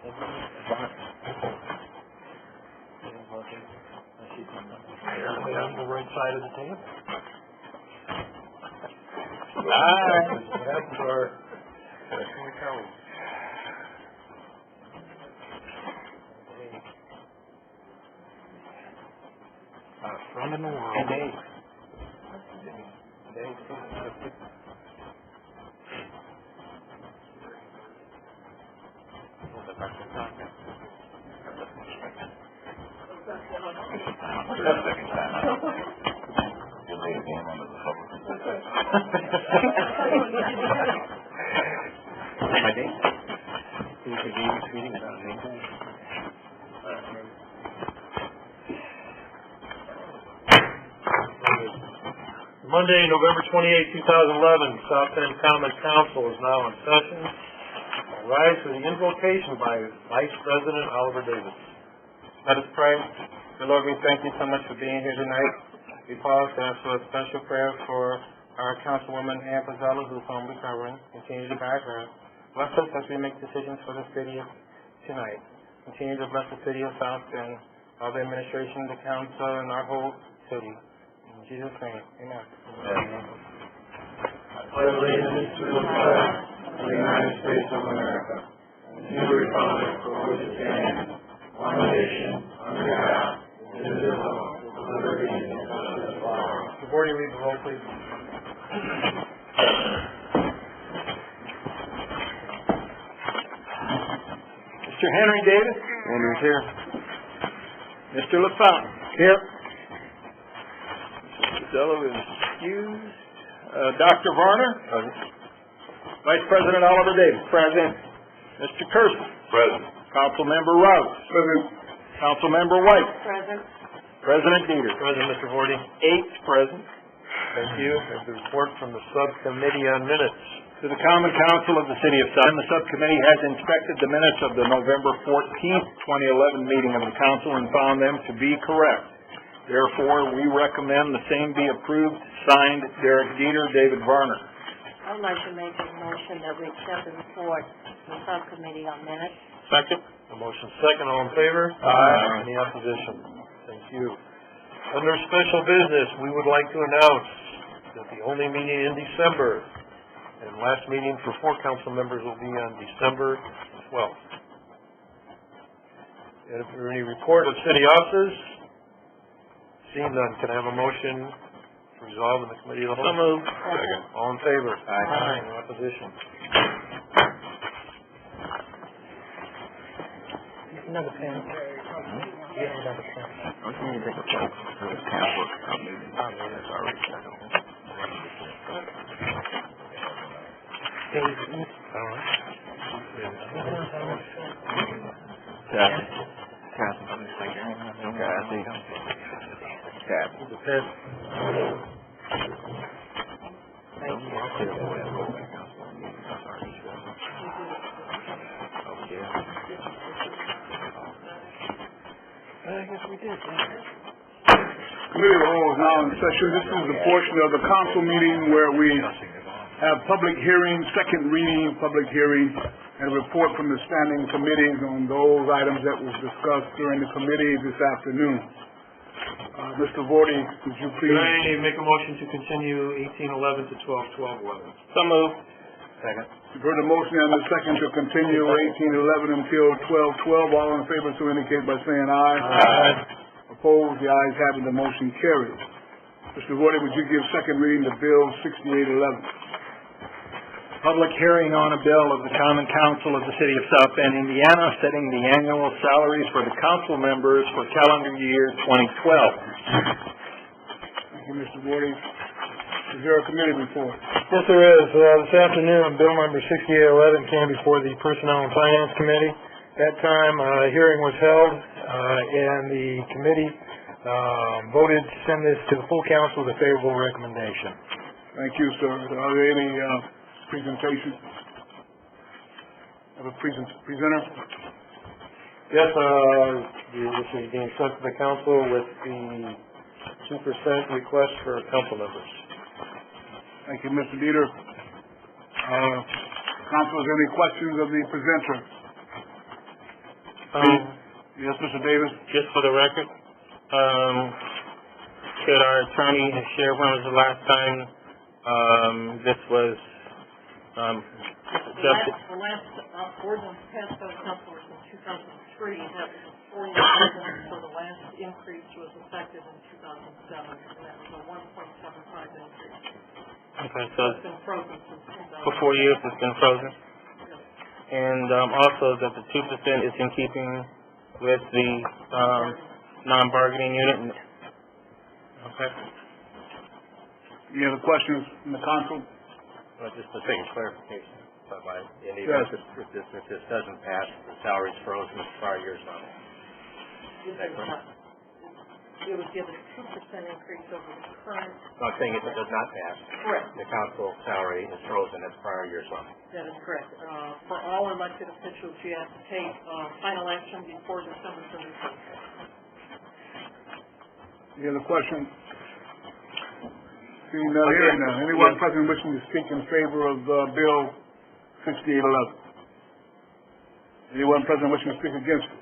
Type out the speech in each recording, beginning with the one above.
On the right side of the table. Hi. That's our colleague. Our friend in the world. Dave. My day. Monday, November 28, 2011, South Bend Common Council is now in session. I'll rise for the invocation by Vice President Oliver Davis. Let us pray. Dear Lord, we thank you so much for being here tonight. We pause to ask for a special prayer for our Councilwoman Ann Pizzella, who's home recovering. Continue to guide her. Bless us as we make decisions for the city tonight. Continue to bless the city of South Bend, all the administration, the council, and our whole city. In Jesus' name, amen. I pledge allegiance to the flag of the United States of America and to the republic for which it stands, one nation, under God, indivisible, with liberty and justice for all. Before you leave the roll, please. Mr. Henry Davis. Henry's here. Mr. LaFountain. Here. Mr. Pizzella is excused. Dr. Varner. Present. Vice President Oliver Davis. Present. Mr. Kirsten. Present. Councilmember Rouse. Present. Councilmember White. Present. President Dieter. Present, Mr. Vorty. 8 present. Thank you. There's the report from the Subcommittee on Minutes. To the Common Council of the City of South Bend, the subcommittee has inspected the minutes of the November 14th, 2011 meeting of the council and found them to be correct. Therefore, we recommend the same be approved. Signed, Derek Dieter, David Varner. I would like to make a motion that we accept the report from the Subcommittee on Minutes. Second. A motion second. All in favor? Aye. Any opposition? Thank you. Under special business, we would like to announce that the only meeting in December and last meeting for 4 council members will be on December 12th. And if there are any report of city officers, seeing none, can I have a motion to resolve in the committee of the whole? So moved. Second. All in favor? Aye. Any opposition? Another pen. Another pen. I was going to take a poll for the camp work. That's already settled. All right. Kathy. The pen. Thank you. I guess we did, yeah. Committee of the Whole is now in session. This is the portion of the council meeting where we have public hearings, second reading, public hearing, and a report from the standing committees on those items that was discussed during the committee this afternoon. Mr. Vorty, would you please? Can I make a motion to continue 1811 to 121211? So moved. Second. You've heard the motion and the second to continue 1811 until 1212. All in favor, so indicate by saying aye. Aye. Opposed? The ayes have it. The motion carries. Mr. Vorty, would you give second reading to Bill 6811? Public hearing on a bill of the Common Council of the City of South Bend, Indiana, setting the annual salaries for the council members for calendar year 2012. Thank you, Mr. Vorty. Is there a committee report? Yes, there is. This afternoon, bill number 6811 came before the Personnel and Finance Committee. That time, a hearing was held, and the committee voted to send this to the full council with a favorable recommendation. Thank you, sir. Are there any presentations? Have a presenter? Yes, this is being sent to the council with the 2% request for council members. Thank you, Mr. Dieter. Council, is there any questions of the presenter? Yes, Mr. Davis? Just for the record, could our attorney share when was the last time, this was, adjusted? The last ordinance passed by the council was in 2003. That was a 4-year ordinance, so the last increase was effective in 2007, and that was a 1.75 increase. Okay, so It's been frozen since 2007. for 4 years it's been frozen? And, also that the 2% is in keeping with the, non-bargaining unit? Okay. Any other questions from the council? Well, just a second clarification, in the Yes. event if this doesn't pass, the salary's frozen as prior years on. It was given a 2% increase over the current. I'm saying if it does not pass, Correct. the council salary is frozen as prior years on. That is correct. For all elected officials, you have to take final action before December 31st. Any other questions? Seeing none, hearing none. Anyone present wishing to speak in favor of, Bill 6811? Anyone present wishing to speak against it?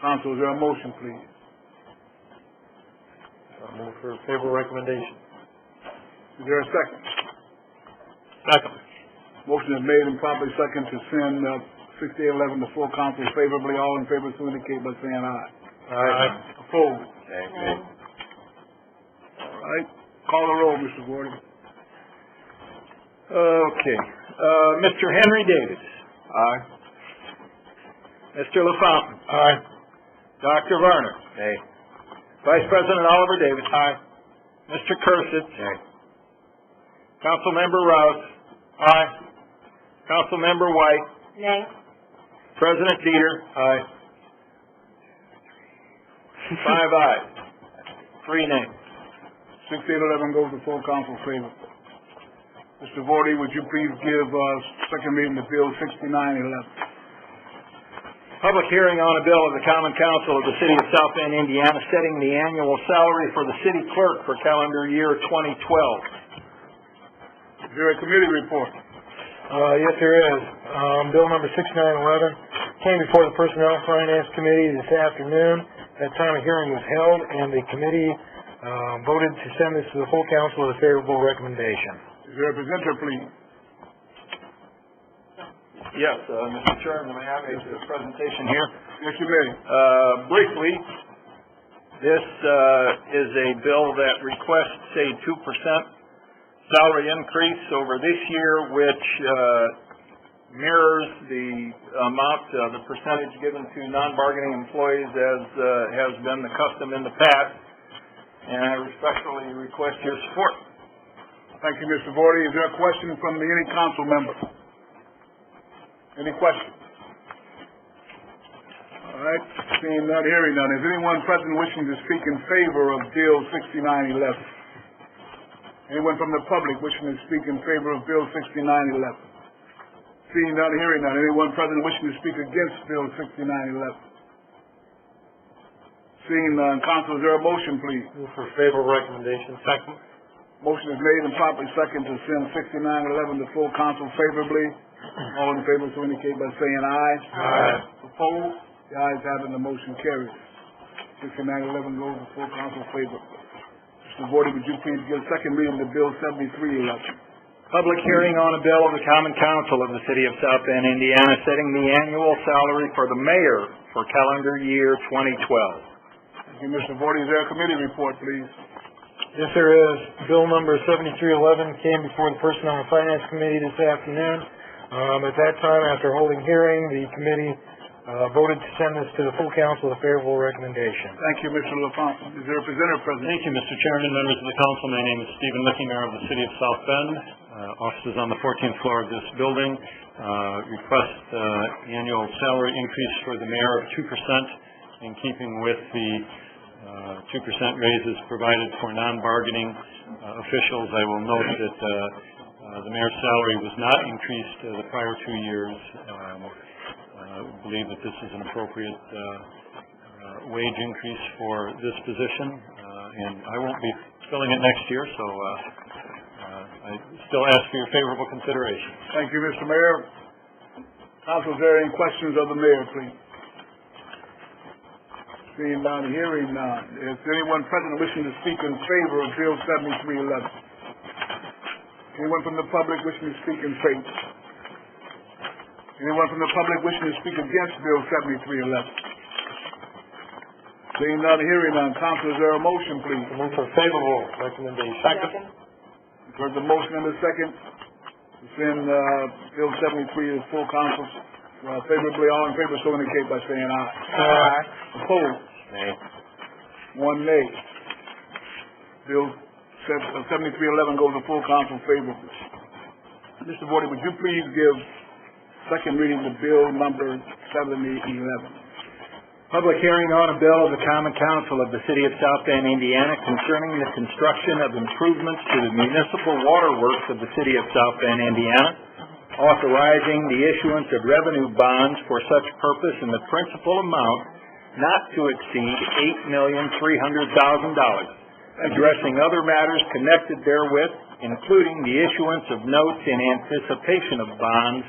Council, is there a motion, please? I'll move for favorable recommendation. Is there a second? Second. Motion is made and properly second to send, 6811 to full council favorably. All in favor, so indicate by saying aye. Aye. Opposed? Okay. All right. Call the roll, Mr. Gordon. Okay. Mr. Henry Davis. Aye. Mr. LaFountain. Aye. Dr. Varner. Nay. Vice President Oliver Davis. Aye. Mr. Cursich. Nay. Councilmember Rouse. Aye. Councilmember White. Nay. President Dieter. Aye. 5 ayes. 3 nays. 6811 goes to full council favor. Mr. Vorty, would you please give, second reading to Bill 6911? Public hearing on a bill of the Common Council of the City of South Bend, Indiana, setting the annual salary for the city clerk for calendar year 2012. Is there a committee report? Yes, there is. Bill number 6911 came before the Personnel and Finance Committee this afternoon. At that time, a hearing was held, and the committee voted to send this to the full council with a favorable recommendation. Is there a presenter, please? Yes, Mr. Chairman, may I make this presentation here? Yes, you may. Briefly, this is a bill that requests a 2% salary increase over this year, which mirrors the amount, the percentage given to non-bargaining employees as has been the custom in the past. And I respectfully request your support. Thank you, Mr. Vorty. Is there a question from any council member? Any questions? All right. Seeing none, hearing none. Is anyone present wishing to speak in favor of Bill 6911? Anyone from the public wishing to speak in favor of Bill 6911? Seeing none, hearing none. Anyone present wishing to speak against Bill 6911? Seeing none, council, is there a motion, please? Move for favorable recommendation. Second. Motion is made and properly second to send 6911 to full council favorably. All in favor, so indicate by saying aye. Aye. Opposed? The ayes have it, and the motion carries. 6911 goes to full council favor. Mr. Vorty, would you please give second reading to Bill 7311? Public hearing on a bill of the Common Council of the City of South Bend, Indiana, setting the annual salary for the mayor for calendar year 2012. Thank you, Mr. Vorty. Is there a committee report, please? Yes, there is. Bill number 7311 came before the Personnel and Finance Committee this afternoon. At that time, after holding hearing, the committee voted to send this to the full council with a favorable recommendation. Thank you, Mr. LaFont. Is there a presenter present? Thank you, Mr. Chairman, members of the council. My name is Stephen Lickinger of the City of South Bend. Offices on the 14th floor of this building. Request annual salary increase for the mayor of 2%, in keeping with the 2% raises provided for non-bargaining officials. I will note that the mayor's salary was not increased the prior 2 years. I believe that this is an appropriate wage increase for this position, and I won't be filling it next year, so I still ask for your favorable consideration. Thank you, Mr. Mayor. Council, is there any questions of the mayor, please? Seeing none, hearing none. Is there anyone present wishing to speak in favor of Bill 7311? Anyone from the public wishing to speak in favor? Anyone from the public wishing to speak against Bill 7311? Seeing none, hearing none. Council, is there a motion, please? I move for favorable recommendation. Second. You've heard the motion and the second. To send, Bill 73 to full council, favorably. All in favor, so indicate by saying aye. Aye. Opposed? Nay. One nay. Bill 7311 goes to full council favorably. Mr. Vorty, would you please give second reading to bill number 7011? Public hearing on a bill of the Common Council of the City of South Bend, Indiana concerning the construction of improvements to the municipal waterworks of the City of South Bend, Indiana, authorizing the issuance of revenue bonds for such purpose in the principal amount not to exceed $8,300,000, addressing other matters connected therewith, including the issuance of notes in anticipation of bonds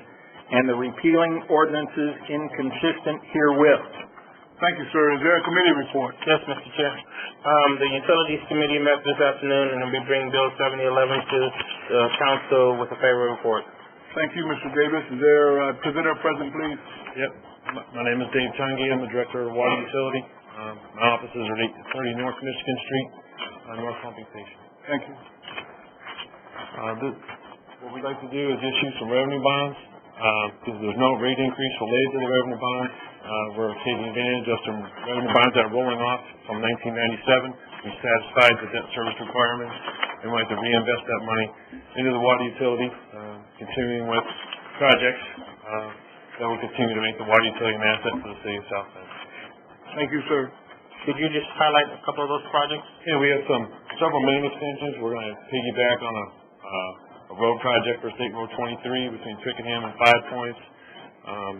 and the repealing ordinances inconsistent herewith. Thank you, sir. Is there a committee report? Yes, Mr. Chair. The Utilities Committee met this afternoon, and we bring Bill 7011 to the council with a favorable report. Thank you, Mr. Davis. Is there a presenter present, please? Yep. My name is Dave Chungi. I'm the Director of Water Utility. My offices are at 830 North Michigan Street, North Pumping Station. Thank you. What we'd like to do is issue some revenue bonds, because there's no rate increase related to the revenue bonds. We're taking advantage of some revenue bonds that are rolling off from 1997. We satisfied the debt service requirements, and we have to reinvest that money into the water utility, continuing with projects that will continue to make the water utility an asset for the city of South Bend. Thank you, sir. Could you just highlight a couple of those projects? Yeah, we have several main extensions. We're going to piggyback on a road project for State Road 23 between Twickenham and 5 Points.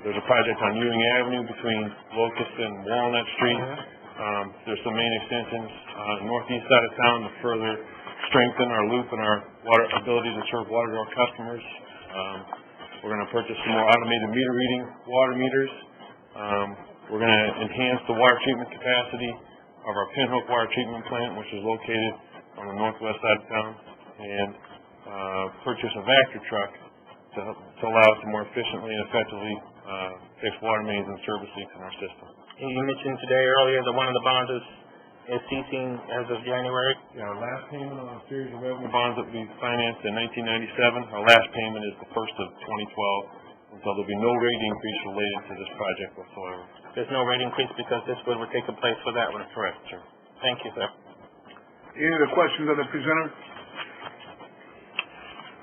There's a project on Ewing Avenue between Locust and Walnut Street. There's some main extensions on the northeast side of town to further strengthen our loop and our ability to serve water to our customers. We're going to purchase some more automated meter reading water meters. We're going to enhance the water treatment capacity of our Pinhook Water Treatment Plant, which is located on the northwest side of town, and purchase a Vector truck to allow us to more efficiently and effectively fix water mains and service leaks in our system. And you mentioned today earlier that one of the bonds is ceasing as of January. Yeah, our last payment on a series of revenue bonds that we financed in 1997, our last payment is the 1st of 2012, and so there'll be no rate increase related to this project whatsoever. There's no rate increase because this would take place for that one. Correct, sir. Thank you, sir. Any other questions of the presenter?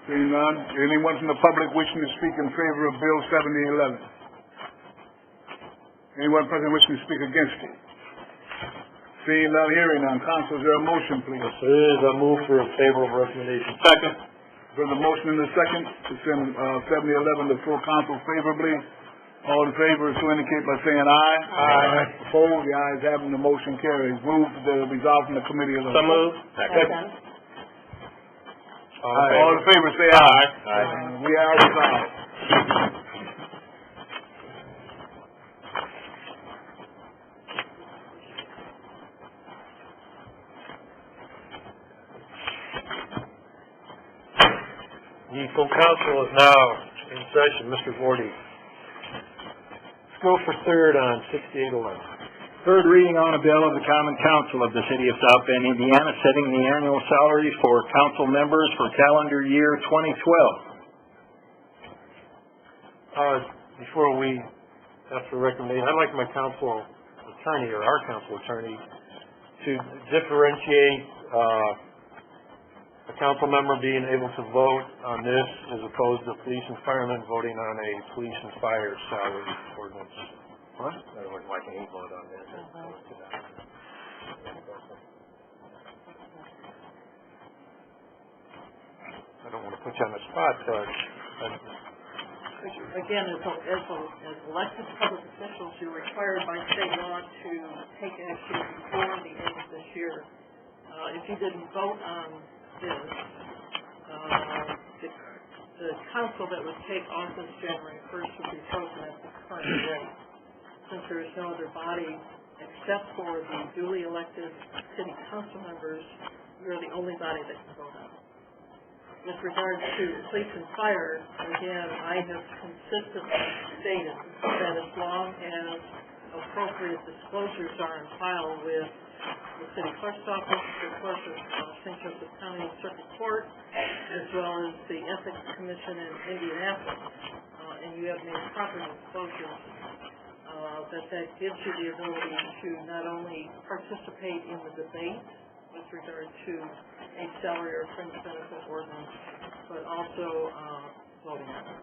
Seeing none. Anyone from the public wishing to speak in favor of Bill 7011? Anyone present wishing to speak against it? Seeing none, hearing none. Council, is there a motion, please? Yes, there is. I move for a favorable recommendation. Second. For the motion and the second to send 7011 to full council favorably. All in favor, so indicate by saying aye. Aye. Opposed? The ayes have it, the motion carries. Move the resolve from the committee of the So moved. Second. All in favor, say aye. Aye. We are resolved. The full council is now in session. Mr. Vorty. Let's go for third on 6811. Third reading on a bill of the Common Council of the City of South Bend, Indiana, setting the annual salaries for council members for calendar year 2012. Before we ask for recommendation, I'd like my council attorney or our council attorney to differentiate a council member being able to vote on this as opposed to police and firemen voting on a police and fire salary ordinance. What? In other words, why can't he vote on this? I don't want to put you on the spot, but Again, as elected public officials, you're required by state law to take action before the end of this year. If you didn't vote on this, the council that would take office January 1st would be chosen at the current rate. Since there is no other body except for the duly elected city council members, you're the only body that can vote on it. With regard to police and fire, again, I have consistently stated that as long as appropriate disclosures are on file with the city clerk's office, the clerk of St. Joseph County Circuit Court, as well as the Ethics Commission in Indianapolis, and you have made proper disclosures, that gives you the ability to not only participate in the debate with regard to a salary or fringe benefit ordinance, but also voting on it.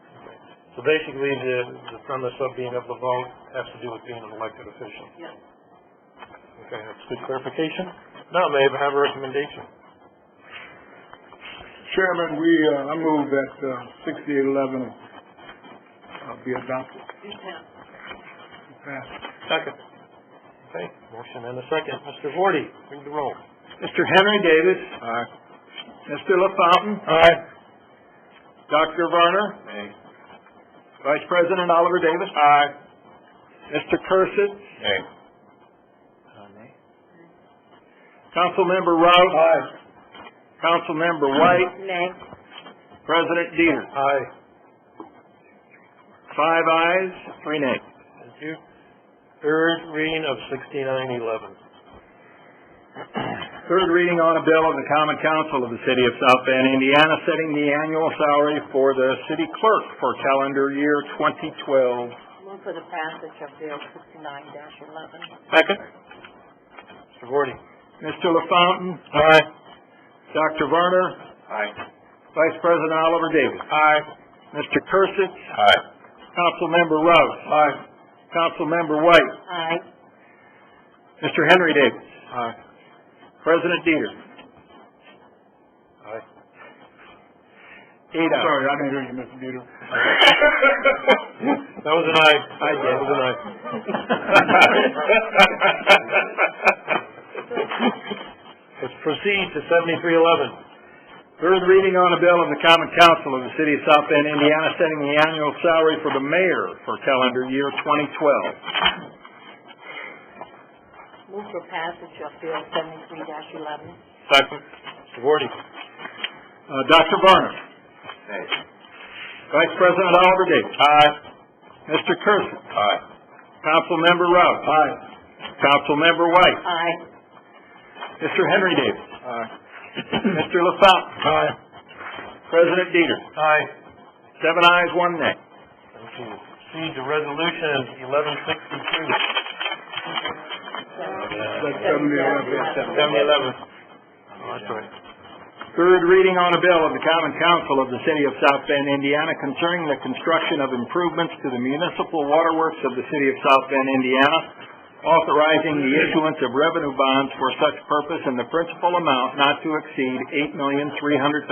So basically, the premise of being able to vote has to do with being an elected official. Yes. Okay, that's good clarification. Now, may I have a recommendation? Chairman, I move that 6811 be adopted. You can. Pass. Second. Okay, motion and a second. Mr. Vorty, read the roll. Mr. Henry Davis. Aye. Mr. LaFountain. Aye. Dr. Varner. Aye. Vice President Oliver Davis. Aye. Mr. Cursett. Aye. Councilmember Rouse. Aye. Councilmember White. Nay. President Dieter. Aye. 5 ayes, 3 nays. Thank you. Third reading of 6911. Third reading on a bill of the Common Council of the City of South Bend, Indiana, setting the annual salary for the city clerk for calendar year 2012. Move for the passage of Bill 69-11. Second. Mr. Vorty. Mr. LaFountain. Aye. Dr. Varner. Aye. Vice President Oliver Davis. Aye. Mr. Cursett. Aye. Councilmember Rouse. Aye. Councilmember White. Aye. Mr. Henry Davis. Aye. President Dieter. Aye. 8 ayes. Sorry, I didn't hear you, Mr. Dieter. That was an aye. That was an aye. Let's proceed to 7311. Third reading on a bill of the Common Council of the City of South Bend, Indiana, setting the annual salary for the mayor for calendar year 2012. Move for passage of Bill 73-11. Second. Mr. Vorty. Dr. Varner. Aye. Vice President Oliver Davis. Aye. Mr. Cursett. Aye. Councilmember Rouse. Aye. Councilmember White. Aye. Mr. Henry Davis. Aye. Mr. LaFountain. Aye. President Dieter. Aye. 7 ayes, 1 nay. Thank you. Proceed to resolution 1162. That's 7011. 7011. Oh, that's right. Third reading on a bill of the Common Council of the City of South Bend, Indiana, concerning the construction of improvements to the municipal waterworks of the City of South Bend, Indiana, authorizing the issuance of revenue bonds for such purpose in the principal amount not to exceed $8,300,000,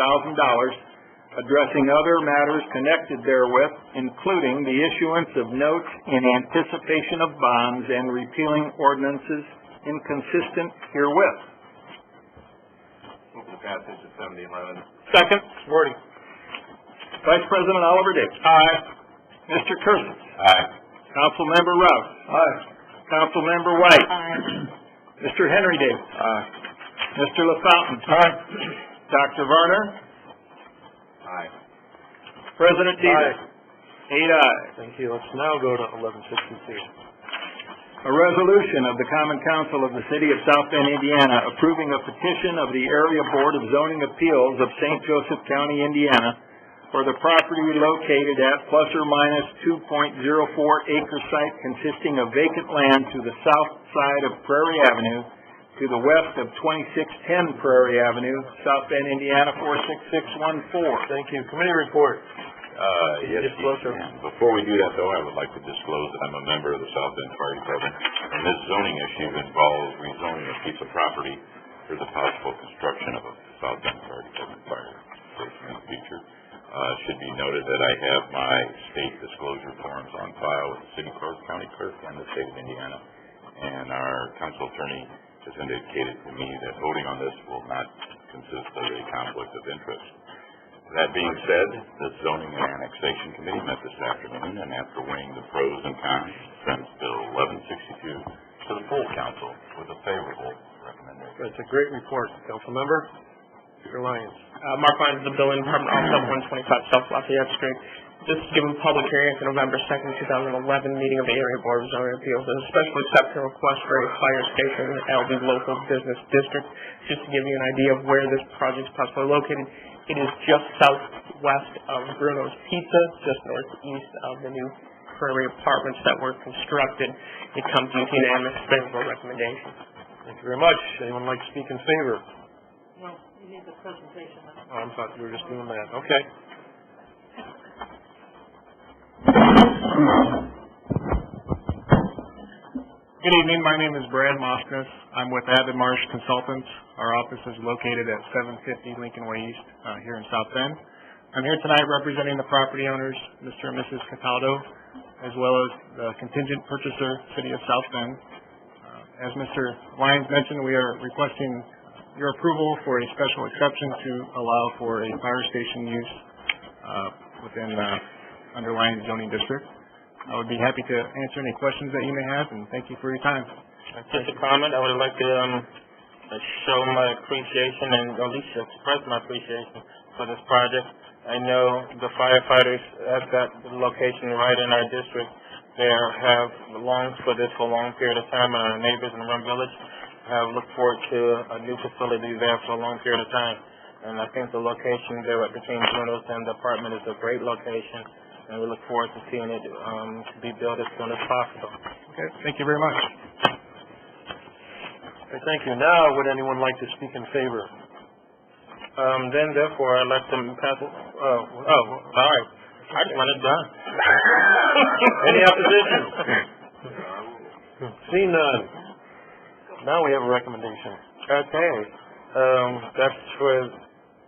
addressing other matters connected therewith, including the issuance of notes in anticipation of bonds and repealing ordinances inconsistent herewith. Move the passage of 7011. Second. Vorty. Vice President Oliver Davis. Aye. Mr. Cursett. Aye. Councilmember Rouse. Aye. Councilmember White. Aye. Mr. Henry Davis. Aye. Mr. LaFountain. Aye. Dr. Varner. Aye. President Dieter. 8 ayes. Thank you. Let's now go to 1162. A resolution of the Common Council of the City of South Bend, Indiana, approving a petition of the Area Board of Zoning Appeals of St. Joseph County, Indiana, for the property located at plus or minus 2.04 acre site consisting of vacant land to the south side of Prairie Avenue, to the west of 2610 Prairie Avenue, South Bend, Indiana 46614. Thank you. Committee report. Yes, Disclose, sir. before we do that, though, I would like to disclose that I'm a member of the South Bend Fire Department, and this zoning issue involves rezoning a piece of property for the possible construction of a South Bend Fire Department fire station in the future. It should be noted that I have my state disclosure forms on file with the city clerk, county clerk, and the state of Indiana, and our council attorney has indicated to me that voting on this will not consist of a conflict of interest. That being said, the Zoning and Annexation Committee met this afternoon, and after weighing the pros and cons, sent Bill 1162 to the full council with a favorable recommendation. That's a great report. Councilmember, Mr. Lyons. Mark Lyons, the Building Department, Office 125 South Lafayette Street. This is given public hearing at the November 2nd, 2011 meeting of the Area Board of Zoning Appeals, and especially accept a request for a fire station in the LD Local Business District. Just to give you an idea of where this project is possibly located, it is just southwest of Bruno's Pizza, just northeast of the new Prairie Apartments that were constructed. It comes with unanimous favorable recommendation. Thank you very much. Anyone like to speak in favor? Well, you need the presentation. Oh, I thought we were just doing that. Okay. Good evening. My name is Brad Moskness. I'm with Abbott Marsh Consultants. Our office is located at 750 Lincoln Way East here in South Bend. I'm here tonight representing the property owners, Mr. and Mrs. Cataldo, as well as the contingent purchaser, City of South Bend. As Mr. Lyons mentioned, we are requesting your approval for a special exception to allow for a fire station use within the underlying zoning district. I would be happy to answer any questions that you may have, and thank you for your time. Just a comment, I would like to show my appreciation and at least express my appreciation for this project. I know the firefighters at that location right in our district, they have longed for this for a long period of time, and our neighbors in Rum Village have looked forward to a new facility there for a long period of time. And I think the location there between Bruno's and the apartment is a great location, and we look forward to seeing it be built as soon as possible. Okay, thank you very much. Okay, thank you. Now, would anyone like to speak in favor? Therefore, I'd like to pass it. Sorry. I just want it done. Any opposition? See none. Now we have a recommendation. Okay. That's for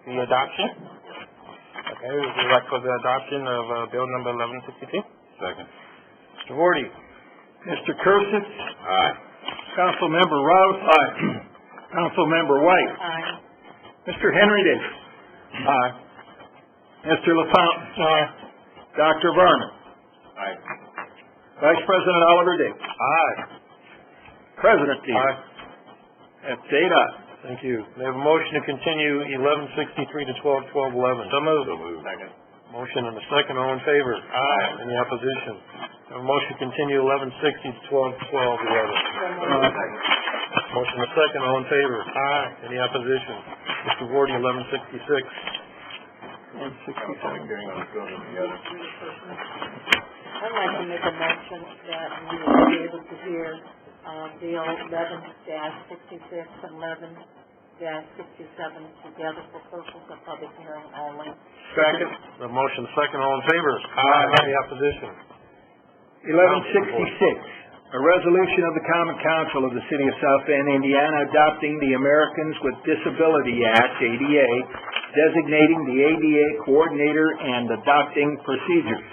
the adoption. Okay, would you like for the adoption of Bill number 1162? Second. Mr. Vorty. Mr. Cursich? Aye. Councilmember Rouse? Aye. Councilmember White? Aye. Mr. Henry Davis? Aye. Mr. LaFountain? Aye. Dr. Varner? Aye. Vice President Oliver Davis? Aye. President Davis? Aye. That's 8 ayes. Thank you. May I have a motion to continue 1163 to 12/12/11? So moved. Second. Motion and a second. All in favor? Aye. Any opposition? I have a motion to continue 1160 to 12/12/11. Motion and a second. All in favor? Aye. Any opposition? Mr. Vorty, 1166. I'd like to make a motion that we will be able to hear Bill 11-66 and 11-67 together for purpose of public hearing only. Second. A motion, second. All in favor? Aye. Any opposition? 1166, a resolution of the Common Council of the City of South Bend, Indiana, adopting the Americans with Disability Act, ADA, designating the ADA coordinator and adopting procedures.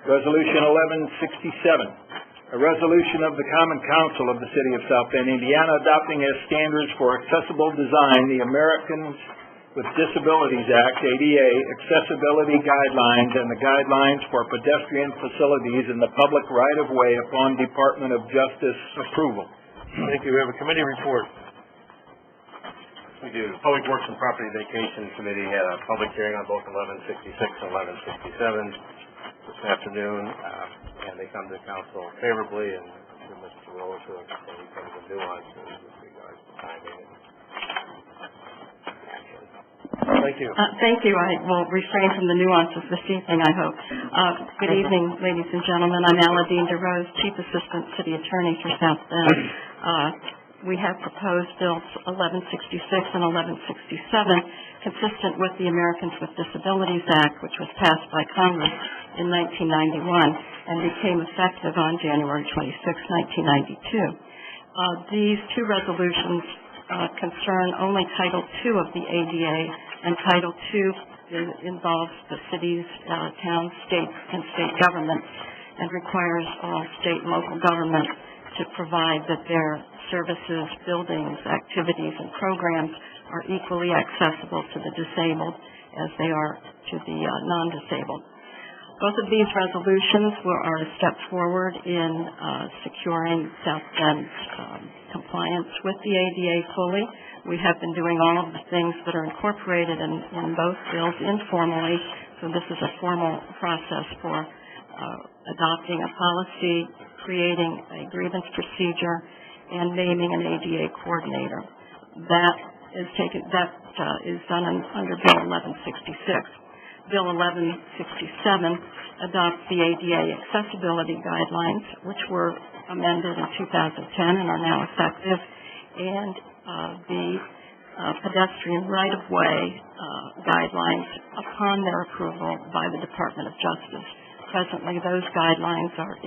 Resolution 1167, a resolution of the Common Council of the City of South Bend, Indiana, adopting as standards for accessible design the Americans with Disabilities Act, ADA, accessibility guidelines, and the guidelines for pedestrian facilities in the public right-of-way upon Department of Justice approval. Thank you. We have a committee report. We do. The Public Works and Property Vacation Committee had a public hearing on both 1166 and 1167 this afternoon, and they come to council favorably, and Mr. Rose will explain some of the nuances with regards to timing and action. Thank you. Thank you. I will refrain from the nuances this evening, I hope. Good evening, ladies and gentlemen. I'm Aladine DeRose, Chief Assistant City Attorney for South Bend. We have proposed bills 1166 and 1167 consistent with the Americans with Disabilities Act, which was passed by Congress in 1991 and became effective on January 26, 1992. These two resolutions concern only Title II of the ADA, and Title II involves the cities, towns, states, and state governments, and requires all state and local governments to provide that their services, buildings, activities, and programs are equally accessible to the disabled as they are to the non-disabled. Both of these resolutions are a step forward in securing South Bend's compliance with the ADA fully. We have been doing all of the things that are incorporated in both bills informally, so this is a formal process for adopting a policy, creating a grievance procedure, and naming an ADA coordinator. That is done under Bill 1166. Bill 1167 adopts the ADA accessibility guidelines, which were amended in 2010 and are now effective, and the pedestrian right-of-way guidelines upon their approval by the Department of Justice. Presently, those guidelines are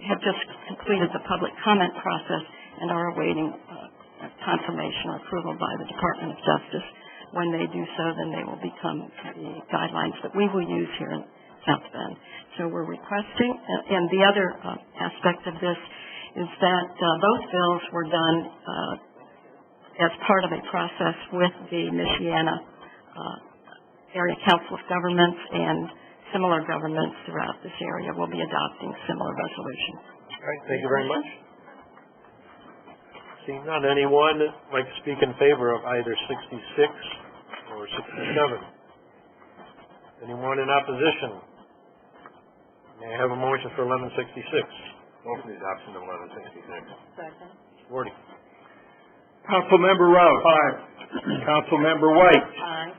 have just completed the public comment process and are awaiting confirmation or approval by the Department of Justice. When they do so, then they will become the guidelines that we will use here in South Bend. So we're requesting, and the other aspect of this is that both bills were done as part of a process with the Michiana Area Council of Governments, and similar governments throughout this area will be adopting similar resolutions. All right, thank you very much. Seeing none, anyone like to speak in favor of either 66 or 67? Anyone in opposition? May I have a motion for 1166? Motion the adoption of 1166. Second. Wardy. Councilmember Rouse. Aye. Councilmember White. Aye.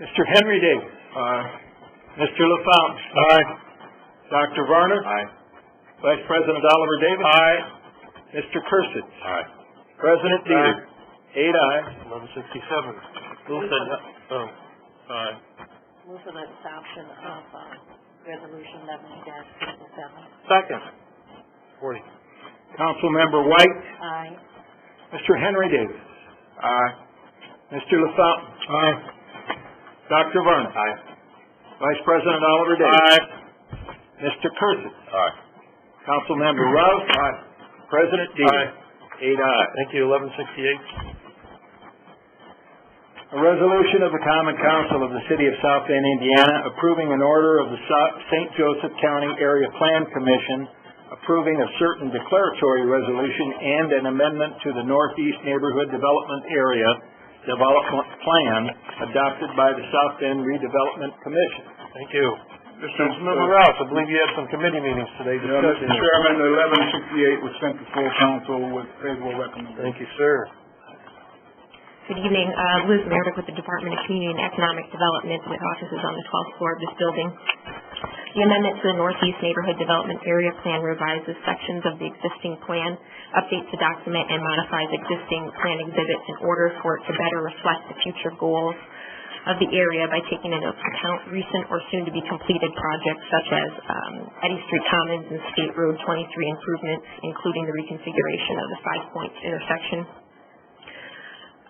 Mr. Henry Davis. Aye. Mr. LaFountain. Aye. Dr. Varner. Aye. Vice President Oliver Davis. Aye. Mr. Kursich. Aye. President Dieter. 8 ayes. 1167. Move Aye. for the adoption of Resolution 11-67. Second. Wardy. Councilmember White. Aye. Mr. Henry Davis. Aye. Mr. LaFountain. Aye. Dr. Varner. Aye. Vice President Oliver Davis. Aye. Mr. Kursich. Aye. Councilmember Rouse. Aye. President Dieter. 8 ayes. Thank you. 1168. A resolution of the Common Council of the City of South Bend, Indiana, approving an order of the St. Joseph County Area Plan Commission approving a certain declaratory resolution and an amendment to the Northeast Neighborhood Development Area Development Plan adopted by the South Bend Redevelopment Commission. Thank you. Councilmember Rouse, I believe you had some committee meetings today Yeah, Mr. discussing this. Chairman, 1168 was sent to full council with favorable recommendation. Thank you, sir. Good evening. Liz Meredith with the Department of Community and Economic Development with offices on the 12th floor of this building. The amendment to the Northeast Neighborhood Development Area Plan revises sections of the existing plan, updates the document, and modifies existing plan exhibits in order for it to better reflect the future goals of the area by taking into account recent or soon-to-be completed projects such as Eddy Street Commons and State Road 23 improvements, including the reconfiguration of the 5 Points intersection.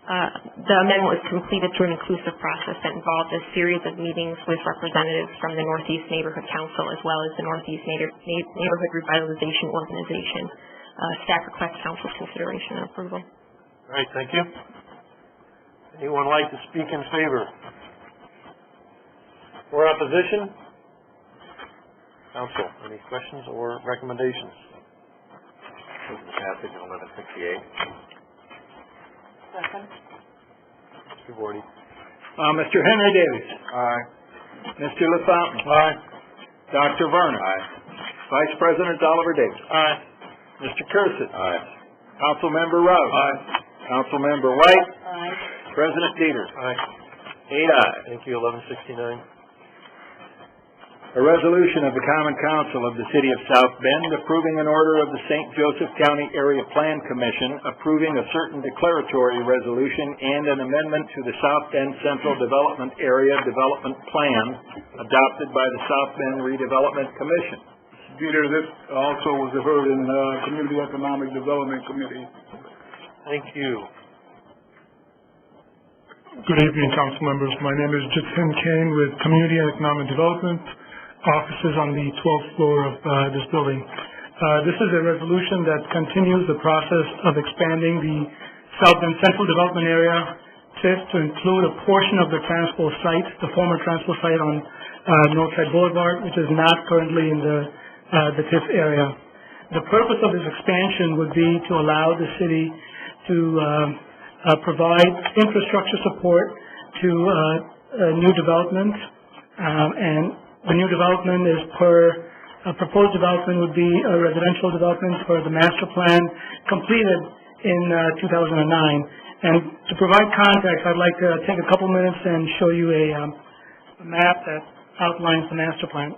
The amendment was completed through an inclusive process that involved a series of meetings with representatives from the Northeast Neighborhood Council as well as the Northeast Neighborhood Revitalization Organization. Staff requests council's consideration and approval. All right, thank you. Anyone like to speak in favor? Or opposition? Council, any questions or recommendations? Move the passage of 1168. Second. Mr. Wardy. Mr. Henry Davis. Aye. Mr. LaFountain. Aye. Dr. Varner. Aye. Vice President Oliver Davis. Aye. Mr. Kursich. Aye. Councilmember Rouse. Aye. Councilmember White. Aye. President Dieter. Aye. 8 ayes. Thank you. 1169. A resolution of the Common Council of the City of South Bend approving an order of the St. Joseph County Area Plan Commission approving a certain declaratory resolution and an amendment to the South Bend Central Development Area Development Plan adopted by the South Bend Redevelopment Commission. Peter, this also was heard in Community Economic Development Committee. Thank you. Good evening, council members. My name is Jitsin Kane with Community and Economic Development offices on the 12th floor of this building. This is a resolution that continues the process of expanding the South Bend Central Development Area TIF to include a portion of the Transpo site, the former Transpo site on Northside Boulevard, which is not currently in the TIF area. The purpose of this expansion would be to allow the city to provide infrastructure support to new development, and the new development is proposed development would be a residential development for the master plan completed in 2009. And to provide context, I'd like to take a couple minutes and show you a map that outlines the master plan.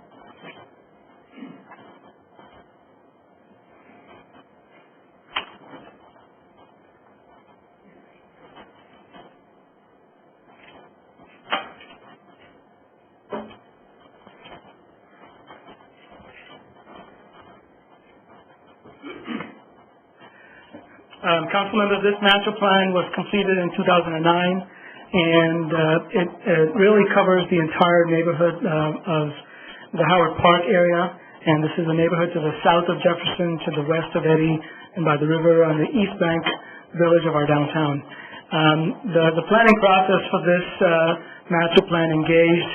Council members, this master plan was completed in 2009, and it really covers the entire neighborhood of the Howard Park area, and this is a neighborhood to the south of Jefferson, to the west of Eddy, and by the river on the east bank village of our downtown. The planning process for this master plan engaged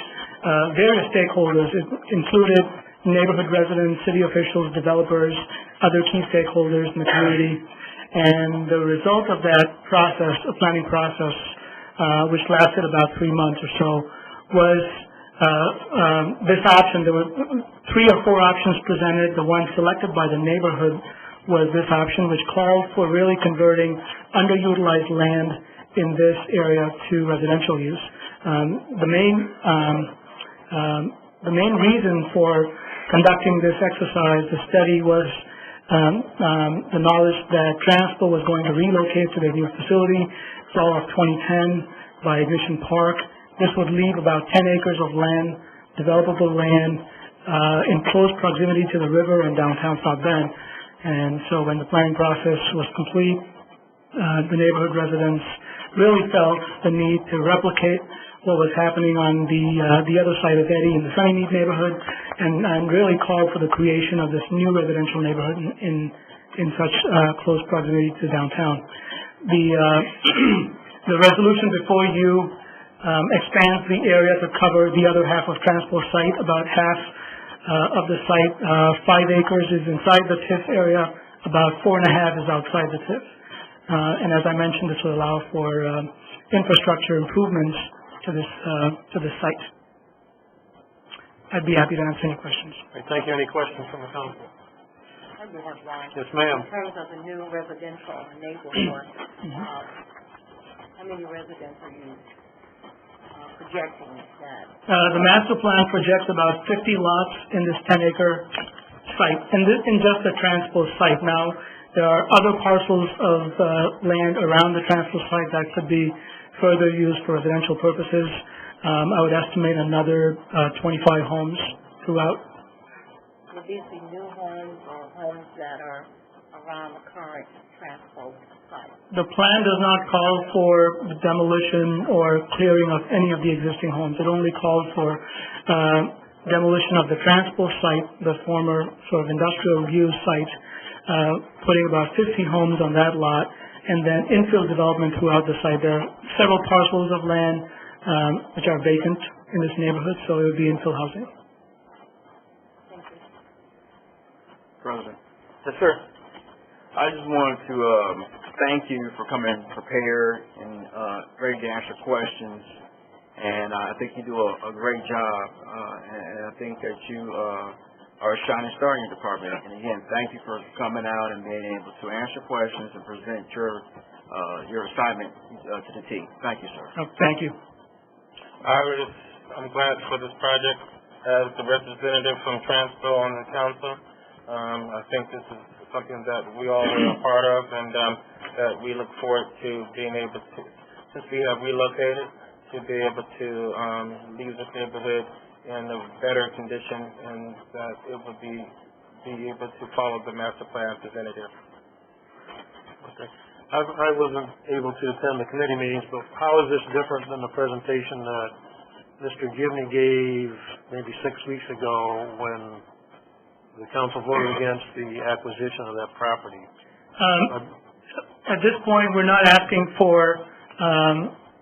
various stakeholders. It included neighborhood residents, city officials, developers, other key stakeholders in the community. And the result of that process, a planning process, which lasted about 3 months or so, was this option. There were 3 or 4 options presented. The one selected by the neighborhood was this option, which called for really converting underutilized land in this area to residential use. The main reason for conducting this exercise, the study, was the knowledge that Transpo was going to relocate to their new facility, fall of 2010, by Ignition Park. This would leave about 10 acres of land, developable land, in close proximity to the river and downtown South Bend. And so when the planning process was complete, the neighborhood residents really felt the need to replicate what was happening on the other side of Eddy in the Sunnymead neighborhood, and really called for the creation of this new residential neighborhood in such close proximity to downtown. The resolution before you expands the area to cover the other half of Transpo site. About half of the site, 5 acres, is inside the TIF area. About 4.5 is outside the TIF. And as I mentioned, this will allow for infrastructure improvements to this site. I'd be happy to answer any questions. Thank you. Any questions from the council? I do have one. Yes, ma'am. In terms of the new residential neighborhood, how many residents are you projecting that? The master plan projects about 50 lots in this 10-acre site, in just the Transpo site. Now, there are other parcels of land around the Transpo site that could be further used for residential purposes. I would estimate another 25 homes throughout. Would these be new homes or homes that are around the current Transpo site? The plan does not call for the demolition or clearing of any of the existing homes. It only calls for demolition of the Transpo site, the former sort of industrial use site, putting about 50 homes on that lot, and then infill development throughout the site. There are several parcels of land which are vacant in this neighborhood, so it would be infill housing. Thank you. President. Yes, sir. I just wanted to thank you for coming prepared and ready to answer questions. And I think you do a great job. And I think that you are a shining star in your department. And again, thank you for coming out and being able to answer questions and present your assignment to the team. Thank you, sir. Thank you. I'm glad for this project. As the representative from Transpo on the council, I think this is something that we all are a part of, and that we look forward to being able to, since we have relocated, to be able to leave this neighborhood in a better condition, and that it will be able to follow the master plan presented here. Okay. I wasn't able to attend the committee meetings, but how is this different than the presentation that Mr. Givney gave maybe 6 weeks ago when the council voted against the acquisition of that property? At this point, we're not asking for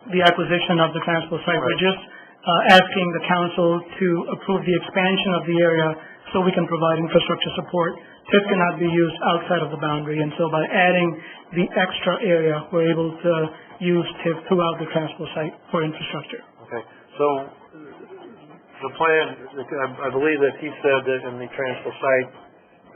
the acquisition of the Transpo site. Right. We're just asking the council to approve the expansion of the area so we can provide infrastructure support. TIF cannot be used outside of the boundary, and so by adding the extra area, we're able to use TIF throughout the transpo site for infrastructure. Okay, so the plan, I believe that he said that in the transpo site,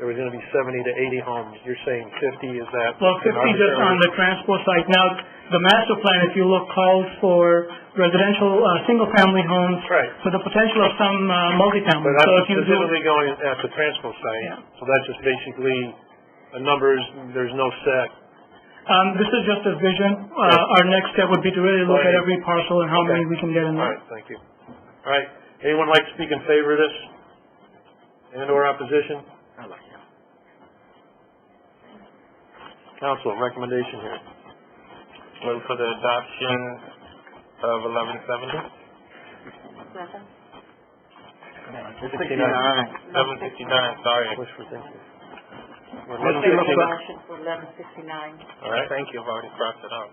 there was going to be 70 to 80 homes. You're saying 50, is that? Well, 50 just on the transpo site. Now, the master plan, if you look, calls for residential, single-family homes with the potential of some multifamily. But So I'm if you do, specifically going at the transpo site, so that's just basically numbers, there's no set. this is just a vision. Our next step would be to really look at every parcel and how many we can get in All there. right, thank you. All right, anyone like to speak in favor of this? And/or opposition? I like that. Council, recommendation here. Move for the adoption of 1170. Second. 769, sorry. Wish for thank you. Motion for 1169. All right, thank you, I've already crossed it off.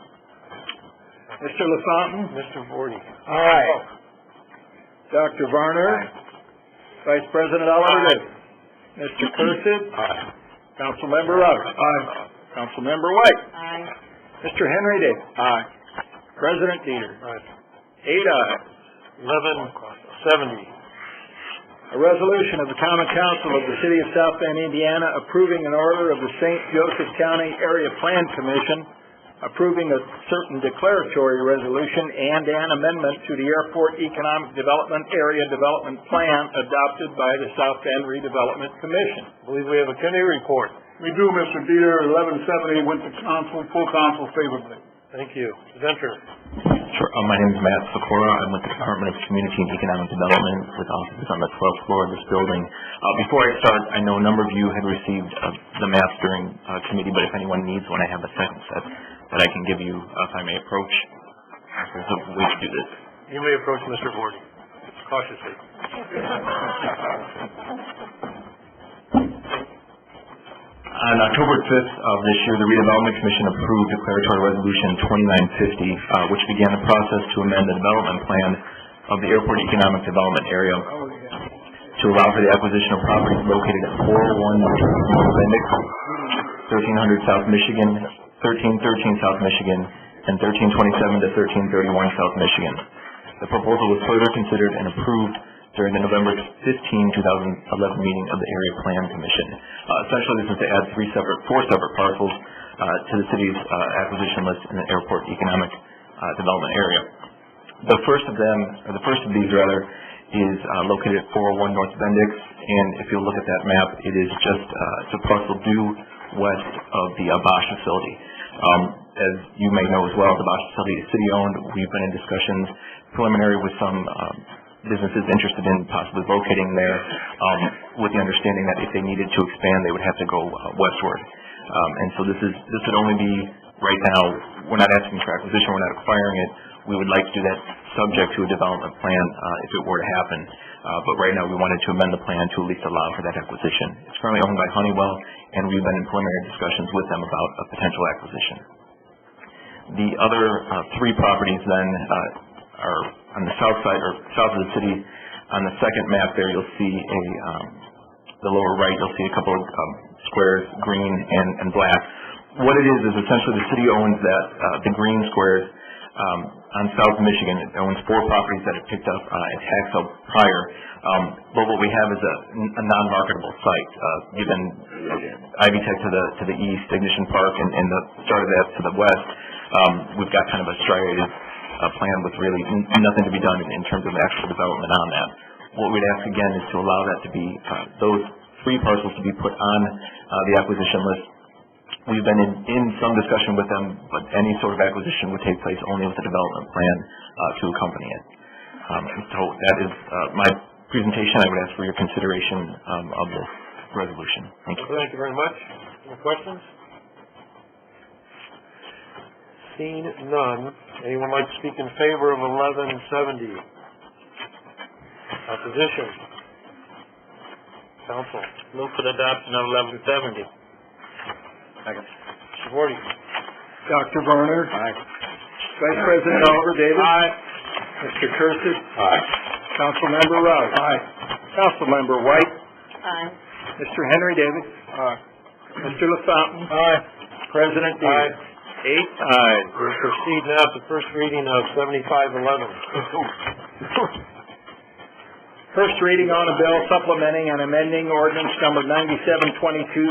Mr. LaFontaine? Mr. Vorty. Aye. Dr. Varner? Vice President Alvarez? Mr. Cursid? Aye. Councilmember Roberts? Aye. Councilmember White? Aye. Mr. Henry Davis? Aye. President Dieter? All right. 8 ayes. 1170. A resolution of the Common Council of the City of South Bend, Indiana, approving an order of the St. Joseph County Area Plan Commission, approving a certain declaratory resolution and an amendment to the Airport Economic Development Area Development Plan adopted by the South Bend Redevelopment Commission. I believe we have a committee report. We do, Mr. Dieter. 1170 went to council, full council favorably. Thank you. Presenter. Sure. My name is Matt Sikora. I'm with the Department of Community and Economic Development with offices on the 12th floor of this building. Before I start, I know a number of you had received the maps during committee, but if anyone needs one, I have a second set that I can give you if I may approach. There's a way to do this. You may approach Mr. Vorty. Cautiously. On October 5th of this year, the Redevelopment Commission approved Declaratory Resolution 2950, which began the process to amend the development plan of the Airport Economic Development Area to allow for the acquisition of properties located at 401 North Bendix, 1300 South Michigan, 1313 South Michigan, and 1327 to 1331 South Michigan. The proposal was further considered and approved during the November 15, 2011 meeting of the Area Plan Commission. Essentially, this is to add four separate parcels to the city's acquisition list in the Airport Economic Development Area. The first of these is located at 401 North Bendix, and if you look at that map, it is just it's a parcel due west of the Bosch facility. As you may know as well, the Bosch facility is city-owned. We've been in discussions preliminary with some businesses interested in possibly locating there, with the understanding that if they needed to expand, they would have to go westward. And so this would only be, right now, we're not asking for acquisition, we're not acquiring it. We would like to do that subject to a development plan if it were to happen. But right now, we wanted to amend the plan to at least allow for that acquisition. It's currently owned by Honeywell, and we've been in preliminary discussions with them about a potential acquisition. The other three properties then are on the south side, or south of the city. On the second map there, you'll see the lower right, you'll see a couple of squares, green and black. What it is essentially the city owns the green squares on South Michigan. It owns four properties that it picked up at tax sale prior. But what we have is a non-marketable site. Given Ivy Tech to the east, Ignition Park, and the start of that to the west, we've got kind of a striated plan with really nothing to be done in terms of actual development on that. What we'd ask again is to allow that to be, those three parcels to be put on the acquisition list. We've been in some discussion with them, but any sort of acquisition would take place only with a development plan to accompany it. So that is my presentation. I would ask for your consideration of this resolution. Thank you. Thank you very much. Any questions? Seen none. Anyone like to speak in favor of 1170? Opposition? Council? Move for the adoption of 1170. Second. Mr. Vorty. Dr. Varner? Aye. Vice President Oliver Davis? Aye. Mr. Curtis? Aye. Councilmember Rouse? Aye. Councilmember White? Aye. Mr. Henry David? Aye. Mr. LaFountain? Aye. President Dean? 8 ayes. We'll proceed now to first reading of 7511. First reading on a bill supplementing and amending ordinance number 9722-06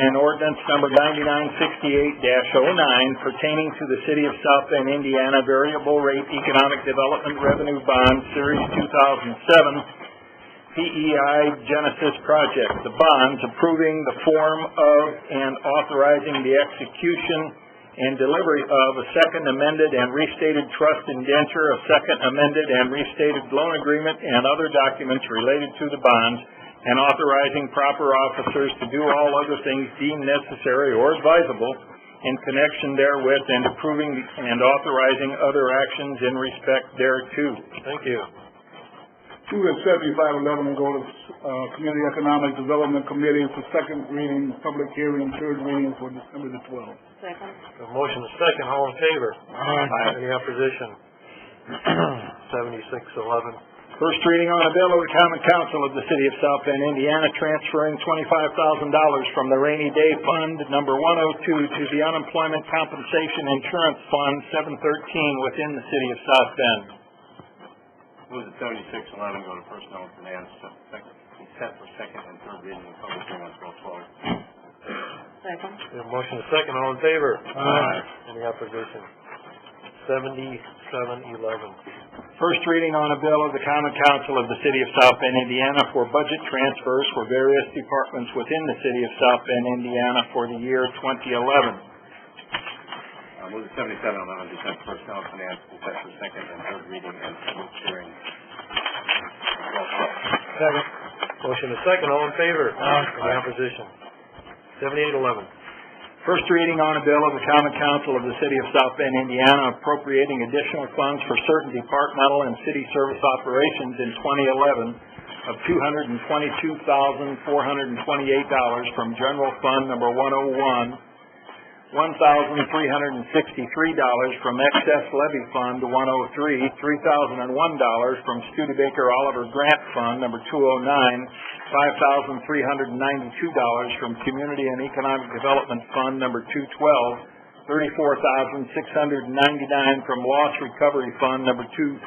and ordinance number 9968-09 pertaining to the City of South Bend, Indiana variable rate economic development revenue bond series 2007 PEI Genesis project. The bonds approving the form of and authorizing the execution and delivery of a second amended and restated trust indenture, a second amended and restated loan agreement, and other documents related to the bonds, and authorizing proper officers to do all other things deemed necessary or advisable in connection therewith, and approving and authorizing other actions in respect thereto. Thank you. Move that 7511 go to Community Economic Development Committee for second reading, public hearing, third reading for December the 12th. Second. A motion is second, all in favor? Aye. Any opposition? 7611. First reading on a bill of the Common Council of the City of South Bend, Indiana, transferring $25,000 from the Rainy Day Fund number 102 to the Unemployment Compensation Insurance Fund 713 within the City of South Bend. Move that 7611 go to Personnel and Finance, be set for second and third reading and public hearing on 12/12. Second. A motion is second, all in favor? Aye. Any opposition? 7711. First reading on a bill of the Common Council of the City of South Bend, Indiana for budget transfers for various departments within the City of South Bend, Indiana for the year 2011. Move that 7711 be sent to Personnel and Finance, be set for second and third reading and public hearing. Second. Motion is second, all in favor? Any opposition? 7811. First reading on a bill of the Common Council of the City of South Bend, Indiana appropriating additional funds for certain departmental and city service operations in 2011 of $222,428 from General Fund number 101, $1,363 from Excess Levy Fund 103, $3,001 from Studebaker Oliver Grant Fund number 209, $5,392 from Community and Economic Development Fund number 212, $34,699 from Loss Recovery Fund number 227,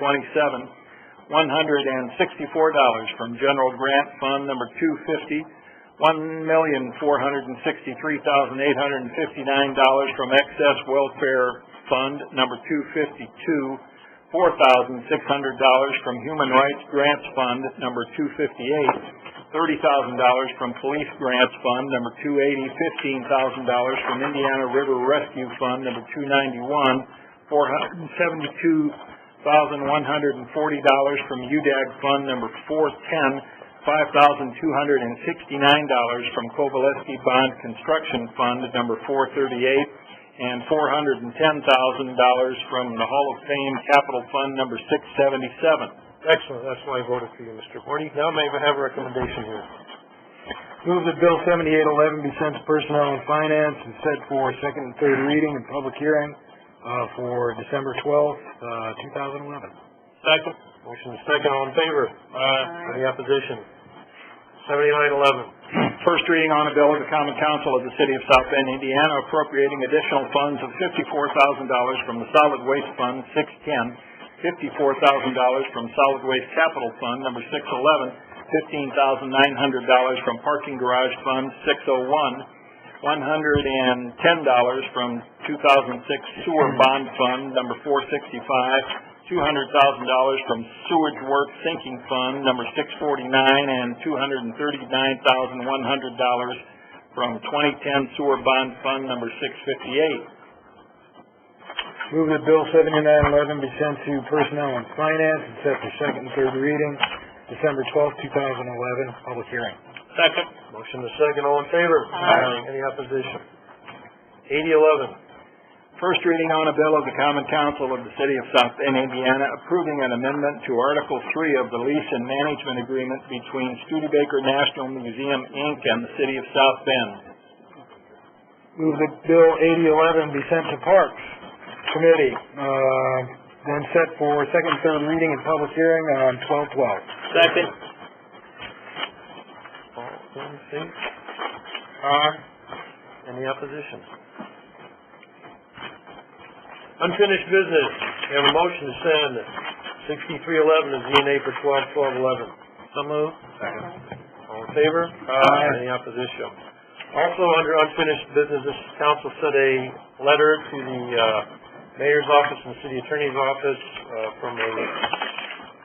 $164 from General Grant Fund number 250, $1,463,859 from Excess Welfare Fund number 252, $4,600 from Human Rights Grants Fund number 258, $30,000 from Police Grants Fund number 280, $15,000 from Indiana River Rescue Fund number 291, $472,140 from UDAG Fund number 410, $5,269 from Kovalevsky Bond Construction Fund number 438, and $410,000 from the Hall of Fame Capital Fund number 677. Excellent, that's why I voted for you, Mr. Gordy. Now may I have a recommendation here? Move that Bill 7811 be sent to Personnel and Finance and set for second and third reading and public hearing for December 12th, 2011. Second. Motion is second, all in favor? Aye. Any opposition? 7911. First reading on a bill of the Common Council of the City of South Bend, Indiana, appropriating additional funds of $54,000 from the Solid Waste Fund 610, $54,000 from Solid Waste Capital Fund number 611, $15,900 from Parking Garage Fund 601, $110 from 2006 Sewer Bond Fund number 465, $200,000 from Sewage Works Sinking Fund number 649, and $239,100 from 2010 Sewer Bond Fund number 658. Move that Bill 7911 be sent to Personnel and Finance and set for second and third reading December 12th, 2011, public hearing. Second. Motion is second, all in favor? Aye. Any opposition? 8011. First reading on a bill of the Common Council of the City of South Bend, Indiana, approving an amendment to Article 3 of the Lease and Management Agreement between Studebaker National Museum, Inc. and the City of South Bend. Move that Bill 8011 be sent to Parks Committee then set for second and third reading and public hearing on 12/12. Second. All in favor? Aye. Any opposition? Unfinished business. We have a motion to send 6311 to ZNA for 12/12/11. So moved. Second. All in favor? Aye. Any opposition? Also, under unfinished business, this council sent a letter to the mayor's office and city attorney's office from a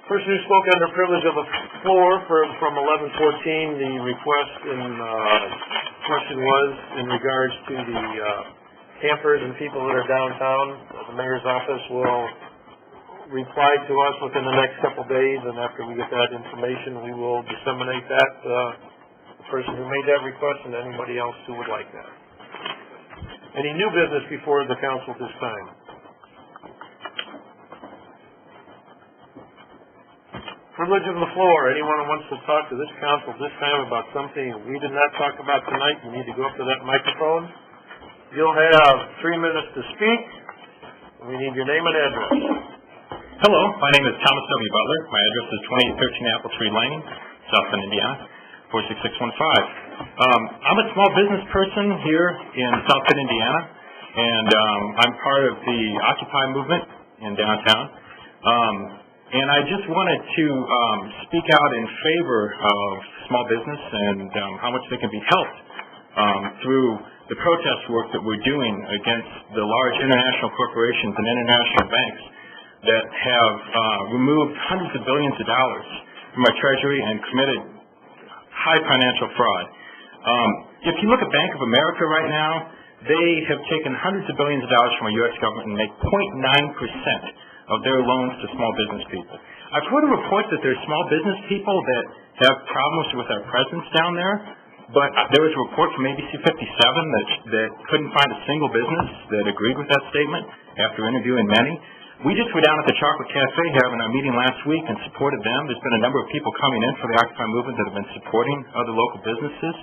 person who spoke under privilege of the floor from 1114. The request in question was in regards to the campers and people that are downtown. The mayor's office will reply to us within the next couple days, and after we get that information, we will disseminate that to the person who made that request and anybody else who would like that. Any new business before the council at this time? Privilege of the floor. Anyone who wants to talk to this council this time about something we did not talk about tonight, you need to go up to that microphone. You'll have 3 minutes to speak. We need your name and address. Hello, my name is Thomas W. Butler. My address is 2813 Apple Tree Lane, South Bend, Indiana, 46615. I'm a small business person here in South Bend, Indiana, and I'm part of the Occupy movement in downtown. And I just wanted to speak out in favor of small business and how much they can be helped through the protest work that we're doing against the large international corporations and international banks that have removed hundreds of billions of dollars from our treasury and committed high financial fraud. If you look at Bank of America right now, they have taken hundreds of billions of dollars from our U.S. government and make 0.9% of their loans to small business people. I've heard a report that there's small business people that have problems with our presence down there, but there was a report from ABC 57 that couldn't find a single business that agreed with that statement after interviewing many. We just were down at the Chocolate Cafe having our meeting last week and supported them. There's been a number of people coming in for the Occupy movement that have been supporting other local businesses.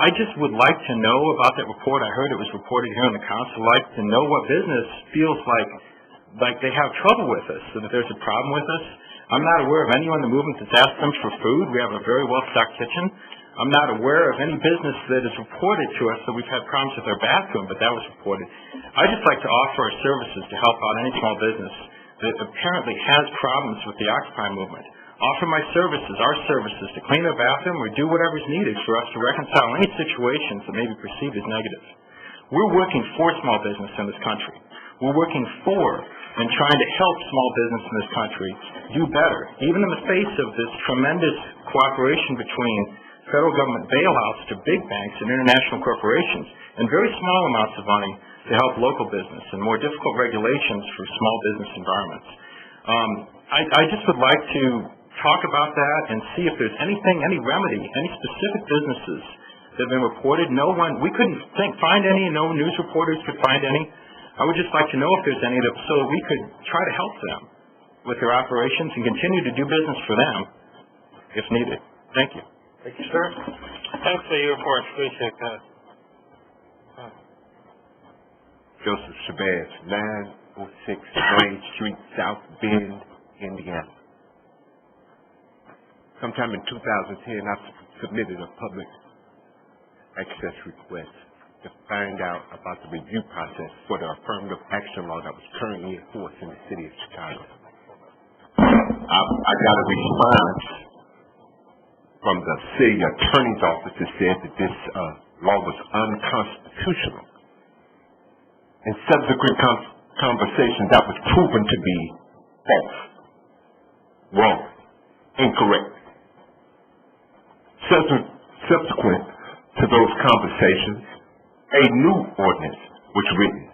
I just would like to know about that report. I heard it was reported here in the council. I'd like to know what business feels like they have trouble with us, so that there's a problem with us. I'm not aware of anyone in the movement that's asked them for food. We have a very well-stocked kitchen. I'm not aware of any business that has reported to us that we've had problems with our bathroom, but that was reported. I'd just like to offer our services to help out any small business that apparently has problems with the Occupy movement. Offer my services, our services, to clean their bathroom or do whatever's needed for us to reconcile any situations that may be perceived as negative. We're working for small business in this country. We're working for and trying to help small business in this country do better, even in the face of this tremendous cooperation between federal government bailouts to big banks and international corporations, and very small amounts of money to help local business and more difficult regulations for small business environments. I just would like to talk about that and see if there's anything, any remedy, any specific businesses that have been reported. We couldn't find any, no news reporters could find any. I would just like to know if there's any so that we could try to help them with their operations and continue to do business for them if needed. Thank you. Thank you, sir. Thanks for your report. Appreciate that. Joseph Shabazz, 906 Wayne Street, South Bend, Indiana. Sometime in 2010, I submitted a public access request to find out about the review process for the affirmative action law that was currently in force in the city of Chicago. I got a response from the city attorney's office that said that this law was unconstitutional. In subsequent conversations, that was proven to be false, wrong, incorrect. Subsequent to those conversations, a new ordinance was written,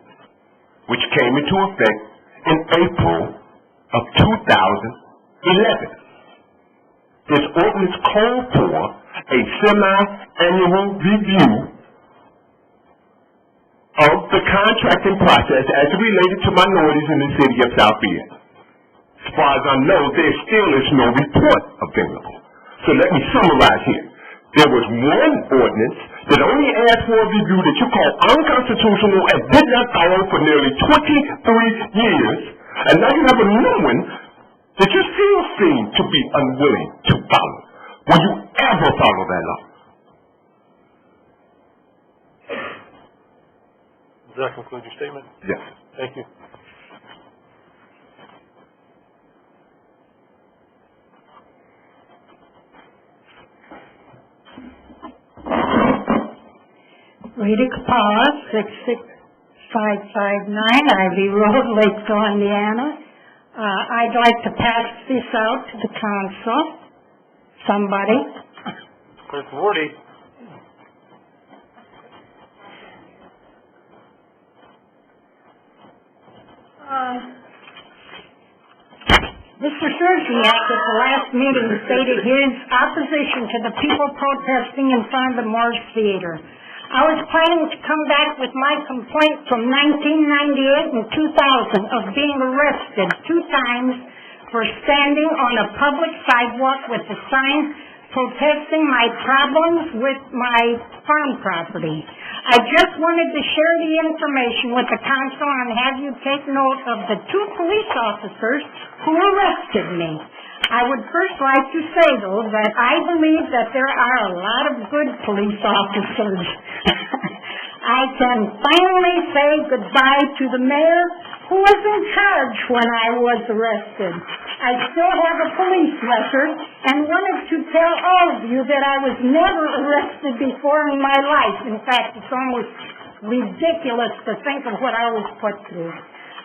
which came into effect in April of 2011. This ordinance called for a semi-annual review of the contracting process as it related to minorities in the city of South Bend. As far as I know, there still is no report available. So let me summarize here. There was one ordinance that only asked for a review that you call unconstitutional and did not follow for nearly 23 years and now you have a new one that you still seem to be unwilling to follow. Will you ever follow that law? Does that conclude your statement? Yes. Thank you. Rita Kapala, 66559 Ivy Road, Lakeville, Indiana. I'd like to pass this out to the council. Somebody. Clerk Wardy. Mr. Sergiak at the last meeting stated his opposition to the people protesting in front of the Morris Theater. I was planning to come back with my complaint from 1998 and 2000 of being arrested 2 times for standing on a public sidewalk with a sign protesting my problems with my farm property. I just wanted to share the information with the council and have you take note of the 2 police officers who arrested me. I would first like to say, though, that I believe that there are a lot of good police officers. I can finally say goodbye to the mayor who was in charge when I was arrested. I still have a police record and wanted to tell all of you that I was never arrested before in my life. In fact, it's almost ridiculous to think of what I was put through.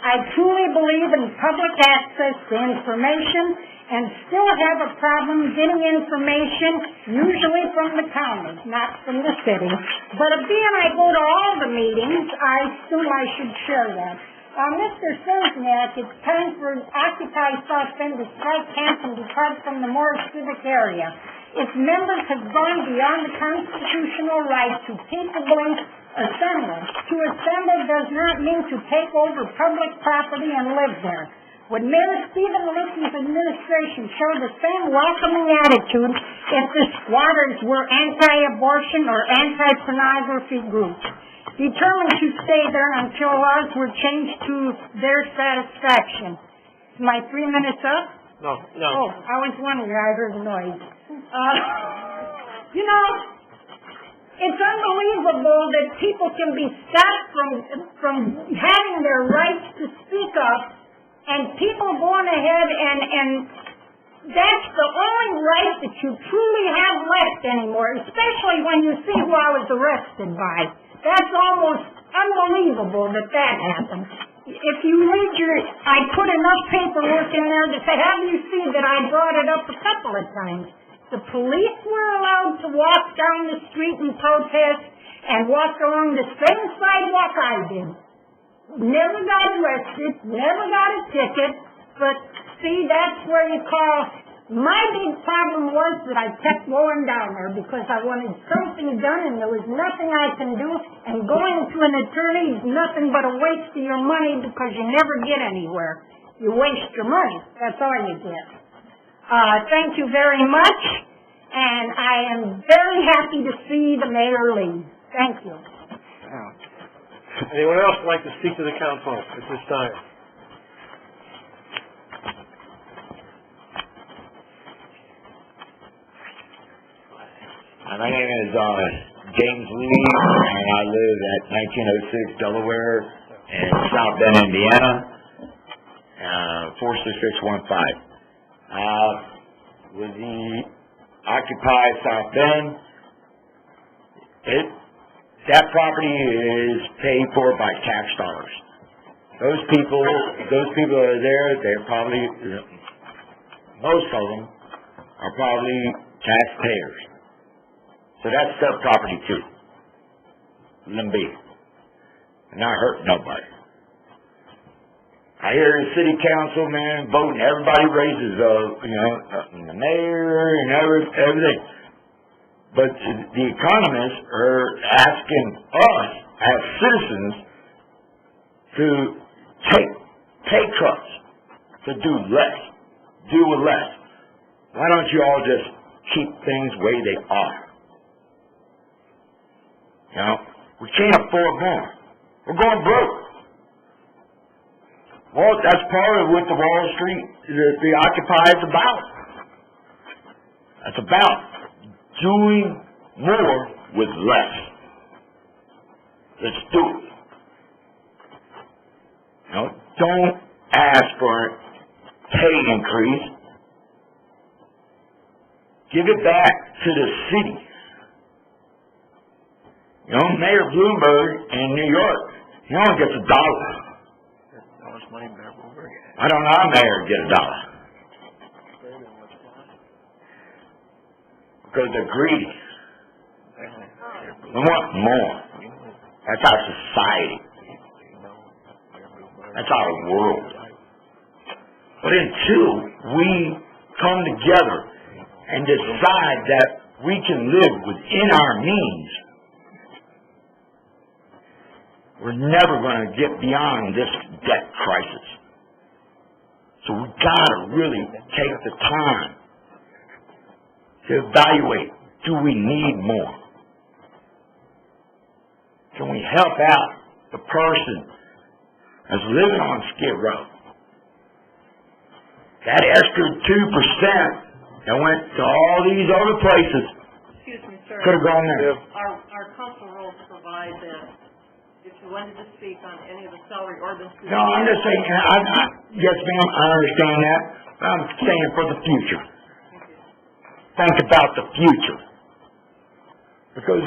I truly believe in public access to information and still have a problem getting information, usually from the county, not from the city. But being I go to all the meetings, I assume I should share that. Mr. Sergiak, it's time for Occupy South Bend to strike camp and depart from the Morris civic area. Its members have gone beyond the constitutional right to peaceably assemble. To assemble does not mean to take over public property and live there. Would Mayor Stephen Lickey's administration show the same welcoming attitude if the squatters were anti-abortion or anti-pornography groups, determined to stay there until laws were changed to their satisfaction? Is my 3 minutes up? No. Oh, I was wondering. I heard a noise. You know, it's unbelievable that people can be stopped from having their rights to speak up, and people going ahead and that's the only right that you truly have left anymore, especially when you see who I was arrested by. That's almost unbelievable that happened. If you read I put enough paperwork in there to say, have you seen that I brought it up a couple of times? The police were allowed to walk down the street and protest and walk along the same sidewalk I did. Never got arrested, never got a ticket, but see, that's where you call. My big problem was that I kept going down there because I wanted something done and there was nothing I can do, and going to an attorney is nothing but a waste of your money because you never get anywhere. You waste your money. That's all you get. Thank you very much, and I am very happy to see the mayor leave. Thank you. Anyone else like to speak to the council at this time? My name is James Lee, and I live at 1906 Delaware in South Bend, Indiana, 46615. With the Occupy South Bend, that property is paid for by tax dollars. Those people that are there, they're probably, most of them are probably taxpayers. So that's their property too. Let them be. And not hurt nobody. I hear the city council, man, voting. Everybody raises, the mayor and everything. But the economists are asking us as citizens to take pay cuts, to do less, do with less. Why don't you all just keep things the way they are? We can't afford more. We're going broke. Well, that's part of what the Wall Street, the Occupy is about. That's about doing more with less. Let's do it. Don't ask for a pay increase. Give it back to the city. Mayor Bloomberg in New York, he only gets $1. Why don't our mayor get $1? Because they're greedy. We want more. That's our society. That's our world. But until we come together and decide that we can live within our means, we're never going to get beyond this debt crisis. So we've got to really take the time to evaluate, do we need more? Can we help out the person that's living on Skid Row? That extra 2% that went to all these other places Excuse me, sir. could have gone there. Our council rules provide that if you wanted to speak on any of the salary ordinances. No, I'm just saying, yes ma'am, I understand that, but I'm saying for the future. Think about the future. Because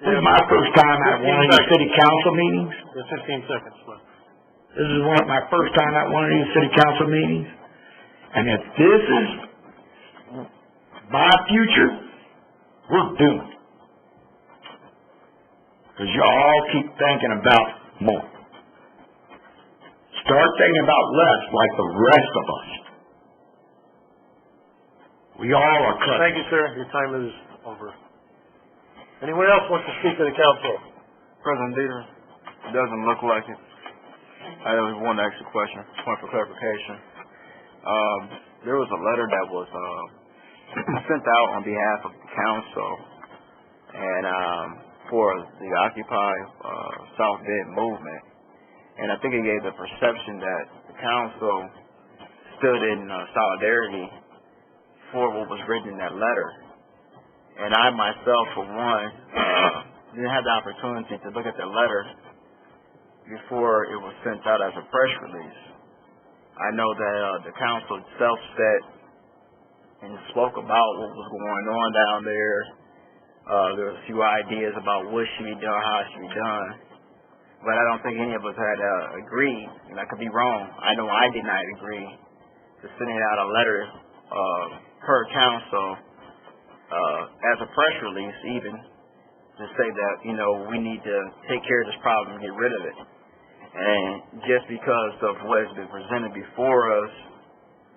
this is my first time at one of these city council meetings. There's 15 seconds left. This is my first time at one of these city council meetings. And if this is my future, we're doomed. Because you all keep thinking about more. Start thinking about less like the rest of us. We all are cut. Thank you, sir. Your time is over. Anyone else wants to speak to the council? President Dieter, it doesn't look like it. I just want to ask a question, point for clarification. There was a letter that was sent out on behalf of the council and for the Occupy South Bend movement. And I think it gave the perception that the council stood in solidarity for what was written in that letter. And I myself, for one, didn't have the opportunity to look at the letter before it was sent out as a press release. I know that the council itself said and spoke about what was going on down there. There were a few ideas about what should be done, how it should be done. But I don't think any of us had agreed, and I could be wrong. I know I did not agree to sending out a letter per council as a press release even to say that, we need to take care of this problem and get rid of it. And just because of what has been presented before us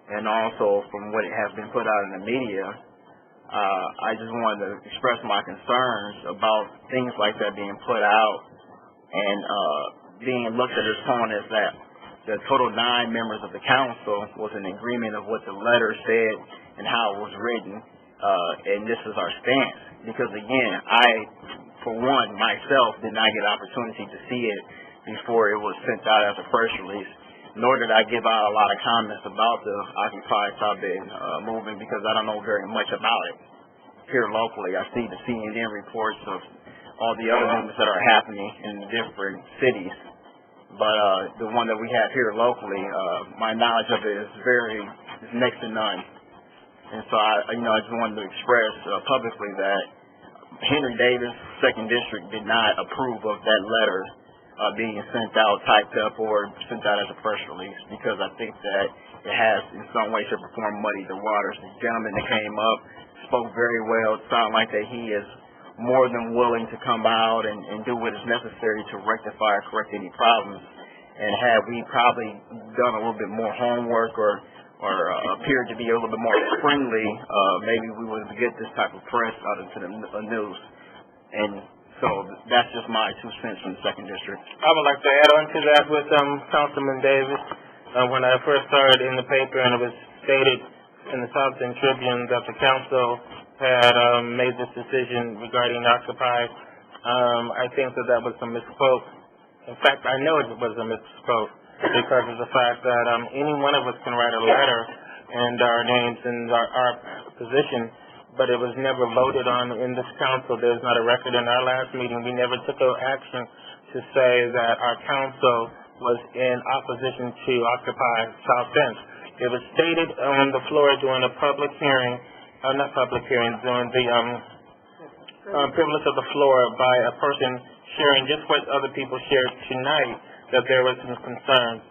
and also from what has been put out in the media, I just wanted to express my concerns about things like that being put out and being looked at as tone as that the total 9 members of the council was in agreement of what the letter said and how it was written, and this is our stance. Because again, I, for one, myself, did not get an opportunity to see it before it was sent out as a press release, nor did I give out a lot of comments about the Occupy South Bend movement because I don't know very much about it. Here locally, I see the CNN reports of all the other movements that are happening in different cities. But the one that we have here locally, my knowledge of it is next to none. And so I just wanted to express publicly that Henry Davis, 2nd District, did not approve of that letter being sent out, typed up, or sent out as a press release because I think that it has in some way, shape, or form muddied the waters. The gentleman that came up spoke very well. It sounded like that he is more than willing to come out and do what is necessary to rectify or correct any problems. And had we probably done a little bit more homework or appeared to be a little bit more friendly, maybe we would get this type of press out into the news. And so that's just my 2 cents from the 2nd District. I would like to add on to that with Councilman Davis. When I first started in the paper and it was stated in the South Bend Tribune that the council had made this decision regarding Occupy, I think that was a misquote. In fact, I know it was a misquote. because of the fact that any one of us can write a letter and our names and our position, but it was never voted on in this council. There's not a record in our last meeting. We never took an action to say that our council was in opposition to Occupy South Bend. It was stated on the floor during a public hearing, not public hearing, during the privilege of the floor by a person sharing just what other people shared tonight, that there was some concerns.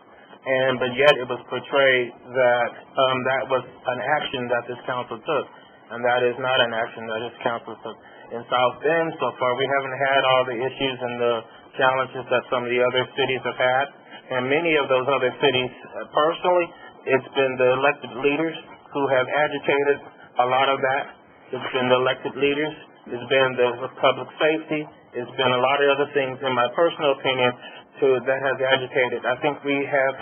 But yet it was portrayed that that was an action that this council took, and that is not an action that this council took. In South Bend, so far, we haven't had all the issues and the challenges that some of the other cities have had, and many of those other cities, personally, it's been the elected leaders who have agitated a lot of that. It's been the elected leaders. It's been the public safety. It's been a lot of other things, in my personal opinion, that has agitated. I think we have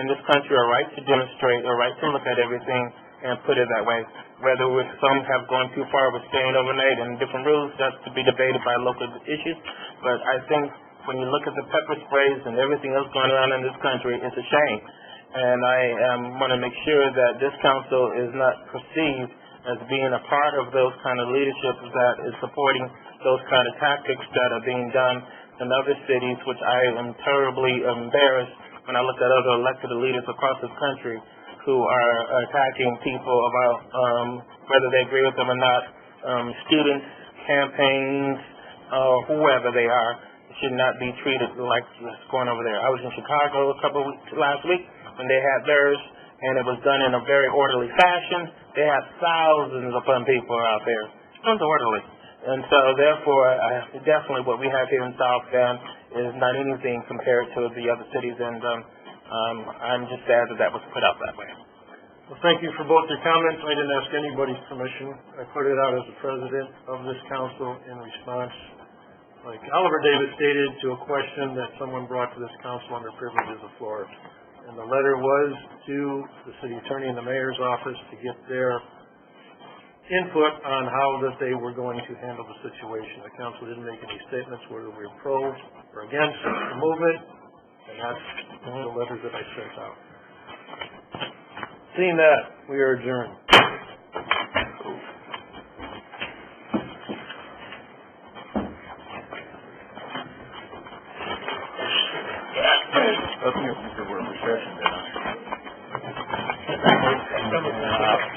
in this country a right to demonstrate, a right to look at everything and put it that way. Whether some have gone too far with staying overnight and different rules, that's to be debated by local issues. But I think when you look at the pepper sprays and everything else going on in this country, it's a shame. And I want to make sure that this council is not perceived as being a part of those kind of leadership that is supporting those kind of tactics that are being done in other cities, which I am terribly embarrassed when I look at other elected leaders across this country who are attacking people about whether they agree with them or not. Students, campaigns, whoever they are, should not be treated like what's going over there. I was in Chicago last week when they had theirs, and it was done in a very orderly fashion. They had thousands upon people out there. It was orderly. And so, therefore, definitely what we have here in South Bend is not anything compared to the other cities, and I'm just sad that that was put out that way. Well, thank you for both your comments. I didn't ask anybody's permission. I put it out as the president of this council in response, like Oliver Davis stated, to a question that someone brought to this council under privilege of the floor. And the letter was to the city attorney and the mayor's office to get their input on how that they were going to handle the situation. The council didn't make any statements whether we were pro or against the movement, and that's the letters that I sent out. Seeing that, we are adjourned. We're in recession.